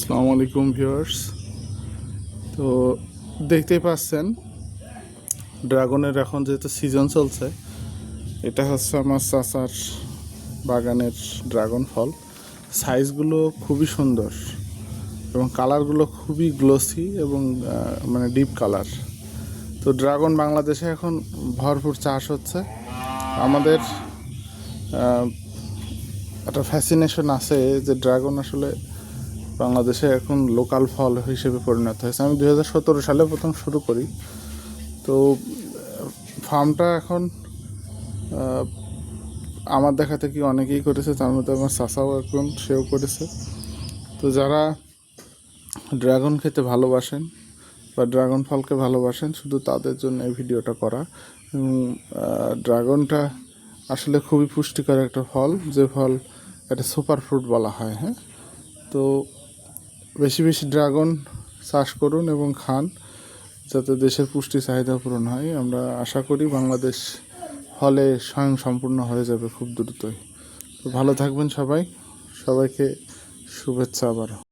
আসসালামু আলাইকুম ভিউয়ার্স। তো দেখতেই পাচ্ছেন ড্রাগনের এখন যেহেতু সিজন চলছে, এটা হচ্ছে আমার চাচার বাগানের ড্রাগন ফল। সাইজগুলো খুবই সুন্দর এবং কালারগুলো খুবই গ্লোসি এবং মানে ডিপ কালার। তো ড্রাগন বাংলাদেশে এখন ভরপুর চাষ হচ্ছে। আমাদের একটা ফ্যাসিনেশন আছে যে ড্রাগন আসলে বাংলাদেশে এখন লোকাল ফল হিসেবে পরিণত হয়েছে। আমি 2017 সালে প্রথম শুরু করি। তো ফার্মটা এখন আমার দেখা থেকে অনেকেই করেছে, তার মধ্যে আমার চাচাও এখন সেও করেছে। তো যারা ড্রাগন খেতে ভালোবাসেন বা ড্রাগন ফলকে ভালোবাসেন, শুধু তাদের জন্য এই ভিডিওটা করা। এবং ড্রাগনটা আসলে খুবই পুষ্টিকর একটা ফল, যে ফল একটা সুপার ফ্রুট বলা হয়। হ্যাঁ, তো বেশি বেশি ড্রাগন চাষ করুন এবং খান, যাতে দেশের পুষ্টি চাহিদা পূরণ হয়। আমরা আশা করি বাংলাদেশ ফলে স্বয়ং সম্পূর্ণ হয়ে যাবে খুব দ্রুতই। তো ভালো থাকবেন সবাই, সবাইকে শুভেচ্ছা আবার।